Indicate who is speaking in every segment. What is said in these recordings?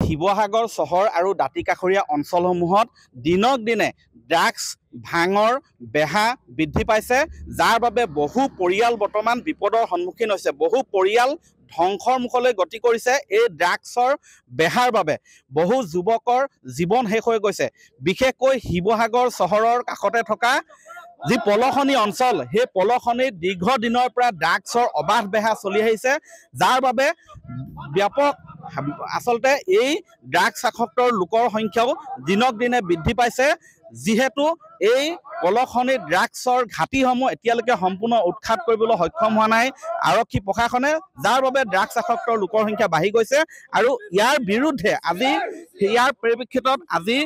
Speaker 1: শিৱসাগৰ চহৰ আৰু দাঁতিকাষৰীয়া অঞ্চলসমূহত দিনক দিনে ড্ৰাগছ ভাঙৰ বেহা বৃদ্ধি পাইছে, যাৰ বাবে বহু পৰিয়াল বৰ্তমান বিপদৰ সন্মুখীন হৈছে। বহু পৰিয়াল ধ্বংসৰ মুখলৈ গতি কৰিছে এই ড্ৰাগছৰ বেহাৰ বাবে। বহু যুৱকৰ জীৱন শেষ হৈ গৈছে। বিশেষকৈ শিৱসাগৰ চহৰৰ কাষতে থকা যি পলসনি অঞ্চল, সেই পলসনিত দীৰ্ঘদিনৰ পৰা ড্ৰাগছৰ অবাধ বেহা চলি আহিছে, যাৰ বাবে ব্যাপক আচলতে এই ড্ৰাগছ আসক্ত লোকৰ সংখ্যাও দিনক দিনে বৃদ্ধি পাইছে। যিহেতু এই পলসনিত ড্ৰাগছৰ ঘাটিসমূহ এতিয়ালৈকে সম্পূৰ্ণ উৎখাত কৰিবলৈ সক্ষম হোৱা নাই আৰক্ষী প্ৰশাসনে, যাৰ বাবে ড্ৰাগছ আসক্ত লোকৰ সংখ্যা বাঢ়ি গৈছে। আৰু ইয়াৰ বিৰুদ্ধে আজি ইয়াৰ পৰিপ্ৰেক্ষিতত আজি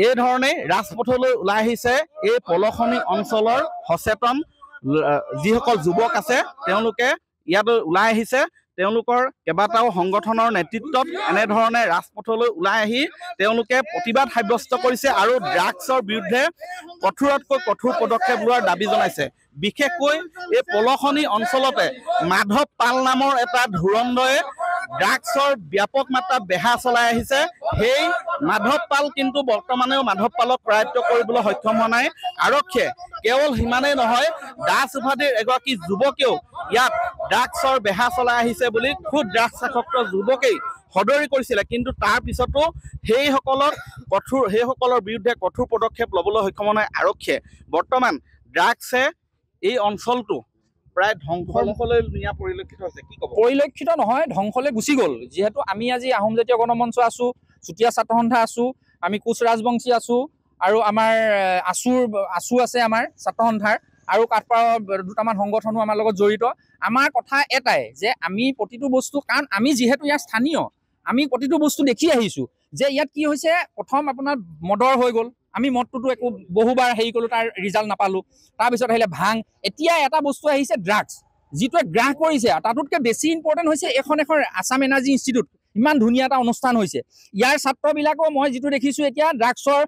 Speaker 1: এই ধৰণে ৰাজপথলৈ ওলাই আহিছে এই পলসনি অঞ্চলৰ সচেতন যিসকল যুৱক আছে, তেওঁলোকে ইয়াত ওলাই আহিছে। তেওঁলোকৰ কেইবাটাও সংগঠনৰ নেতৃত্বত এনেধৰণে ৰাজপথলৈ ওলাই আহি তেওঁলোকে প্ৰতিবাদ সাব্যস্ত কৰিছে আৰু ড্ৰাগছৰ বিৰুদ্ধে কঠোৰতকৈ কঠোৰ পদক্ষেপ লোৱাৰ দাবী জনাইছে। বিশেষকৈ এই পলসনি অঞ্চলতে মাধৱ পাল নামৰ এটা ধুৰন্ধৰে ড্ৰাগছৰ ব্যাপক মাত্ৰাত বেহা চলাই আহিছে। সেই মাধৱ পাল কিন্তু বৰ্তমানেও মাধৱ পালক কৰায়ত্ব কৰিবলৈ সক্ষম হোৱা নাই আৰক্ষীয়ে। কেৱল সিমানেই নহয়, দাস উপাধিৰ এগৰাকী যুৱকেও ইয়াত ড্ৰাগছৰ বেহা চলাই আহিছে বুলি খুব ড্ৰাগছ আসক্ত যুৱকেই সদৰি কৰিছিলে, কিন্তু তাৰ পিছতো সেইসকলৰ বিৰুদ্ধে কঠোৰ পদক্ষেপ ল'বলৈ সক্ষম হোৱা নাই আৰক্ষীয়ে। বৰ্তমান ড্ৰাগছে এই অঞ্চলটো প্ৰায় ধ্বংসৰ মুখলৈ নিয়া পৰিলক্ষিত হৈছে। কি ক'ব?
Speaker 2: পৰিলক্ষিত নহয়, ধ্বংসলৈ গুচি গ'ল। যিহেতু আমি আজি আহোম জাতীয় গণমঞ্চ আছো, চুতীয়া ছাত্ৰ সন্থা আছো, আমি কোচ ৰাজবংশী আছো, আৰু আমাৰ আছু আছে আমাৰ ছাত্ৰ সন্থাৰ, আৰু কাঠপাৰৰ দুটামান সংগঠনো আমাৰ লগত জড়িত। আমাৰ কথা এটাই যে আমি প্ৰতিটো বস্তু, কাৰণ আমি যিহেতু ইয়াৰ স্থানীয়, আমি প্ৰতিটো বস্তু দেখি আহিছোঁ যে ইয়াত কি হৈছে। প্ৰথম আপোনাৰ মদৰ হৈ গ'ল, আমি মদটোতো একো বহুবাৰ হেৰি কৰিলোঁ, তাৰ ৰিজাল্ট নাপালোঁ। তাৰপিছত আহিলে ভাং, এতিয়া এটা বস্তু আহিছে ড্ৰাগছ, যিটোৱে গ্ৰাস কৰিছে। তাতোতকৈ বেছি ইম্পৰ্টেণ্ট হৈছে এখন আছাম এনাৰ্জি ইনষ্টিটিউট, ইমান ধুনীয়া এটা অনুষ্ঠান হৈছে। ইয়াৰ ছাত্ৰবিলাকো মই যিটো দেখিছোঁ এতিয়া ড্ৰাগছৰ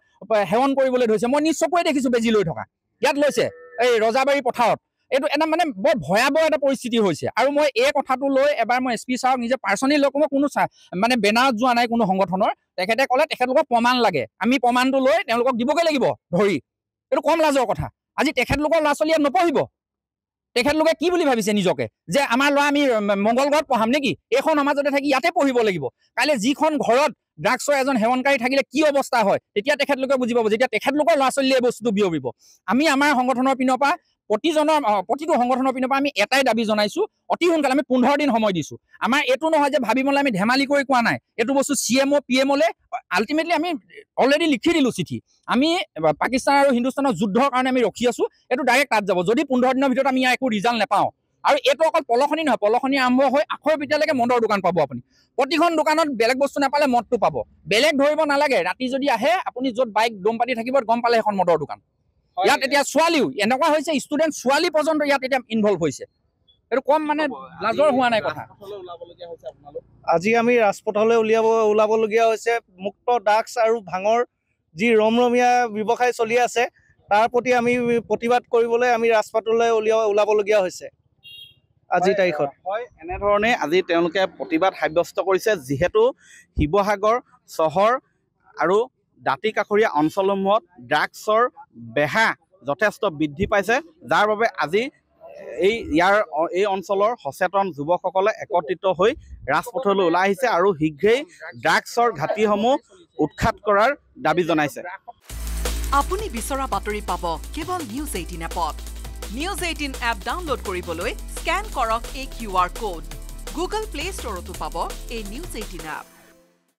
Speaker 2: সেৱন কৰিবলৈ ধৰিছে। মই নিজ চকুৱে দেখিছোঁ বেজি লৈ থকা, ইয়াত লৈছে এই ৰজাবাৰী পথাৰত। এইটো এটা মানে বৰ ভয়াৱহ এটা পৰিস্থিতি হৈছে। আৰু মই এই কথাটো লৈ এবাৰ মই SP ছাৰক নিজে পাৰ্চনেলি লগ মই কোনো মানে বেনাৰত যোৱা নাই কোনো সংগঠনৰ। তেখেতে ক'লে তেখেতলোকক প্ৰমাণ লাগে, আমি প্ৰমাণটো লৈ তেওঁলোকক দিবগৈ লাগিব ধৰি। এইটো কম লাজৰ কথা। আজি তেখেতলোকৰ ল'ৰা ছোৱালী ইয়াত নপঢ়িব। তেখেতলোকে কি বুলি ভাবিছে নিজকে, যে আমাৰ ল'ৰা আমি মংগল গ্ৰহত পঢ়াম নেকি? এইখন সমাজতে থাকি ইয়াতে পঢ়িব লাগিব। কাইলৈ যিখন ঘৰত ড্ৰাগছৰ এজন সেৱনকাৰী থাকিলে কি অৱস্থা হয়, তেতিয়া তেখেতলোকে বুজি পাব, যেতিয়া তেখেতলোকৰ ল'ৰা ছোৱালীয়ে এই বস্তুটো বিয়পিব। আমি আমাৰ সংগঠনৰ পিনৰ পৰা প্ৰতিটো সংগঠনৰ পিনৰ পৰা আমি এটাই দাবী জনাইছোঁ, অতি সোনকালে আমি 15 দিন সময় দিছোঁ। আমাৰ এইটো নহয় যে ভাবি মলে আমি ধেমালি কৰি কোৱা নাই। এইটো বস্তু CMO PMOলে আল্টিমেটলি আমি অলৰেডি লিখি দিলোঁ চিঠি। আমি পাকিস্তান আৰু হিন্দুস্তানৰ যুদ্ধৰ কাৰণে আমি ৰখি আছোঁ। এইটো ডাইৰেক্ট তাত যাব যদি 15 দিনৰ ভিতৰত আমি ইয়াৰ একো ৰিজাল্ট নাপাওঁ। আৰু এইটো অকল পলসনি নহয়, পলসনি আৰম্ভ হৈ আখৰ বিদ্যালৈকে মদৰ দোকান পাব আপুনি। প্ৰতিখন দোকানত বেলেগ বস্তু নাপালে মদটো পাব। বেলেগ ধৰিব নালাগে, ৰাতি যদি আহে আপুনি য'ত বাইক দম পাতি থাকিব গম পালে এখন মদৰ দোকান। ইয়াত এতিয়া ছোৱালীও এনেকুৱা হৈছে, ষ্টুডেণ্ট ছোৱালী পৰ্যন্ত ইয়াত এতিয়া ইনভলভ হৈছে। এইটো কম মানে লাজৰ হোৱা নাই কথা।
Speaker 3: আজি আমি ৰাজপথলৈ ওলাবলগীয়া হৈছে। মুক্ত ড্ৰাগছ আৰু ভাঙৰ যি ৰমৰমীয়া ব্যৱসায় চলি আছে, তাৰ প্ৰতি আমি প্ৰতিবাদ কৰিবলৈ আমি ৰাজপথলৈ ওলাবলগীয়া হৈছে আজিৰ তাৰিখত।
Speaker 1: হয়, এনেধৰণে আজি তেওঁলোকে প্ৰতিবাদ সাব্যস্ত কৰিছে। যিহেতু শিৱসাগৰ চহৰ আৰু দাঁতিকাষৰীয়া অঞ্চলসমূহত ড্ৰাগছৰ বেহা যথেষ্ট বৃদ্ধি পাইছে, যাৰ বাবে আজি এই অঞ্চলৰ সচেতন যুৱকসকলে একত্ৰিত হৈ ৰাজপথলৈ ওলাই আহিছে আৰু শীঘ্ৰেই ড্ৰাগছৰ ঘাটিসমূহ উৎখাত কৰাৰ দাবী জনাইছে।
Speaker 4: আপুনি বিচৰা বাতৰি পাব কেৱল নিউজ 18 এপত। নিউজ 18 এপ ডাউনলোড কৰিবলৈ স্কেন কৰক এই QR কোড। গুগল প্লে ষ্টৰতো পাব এই নিউজ 18 এপ।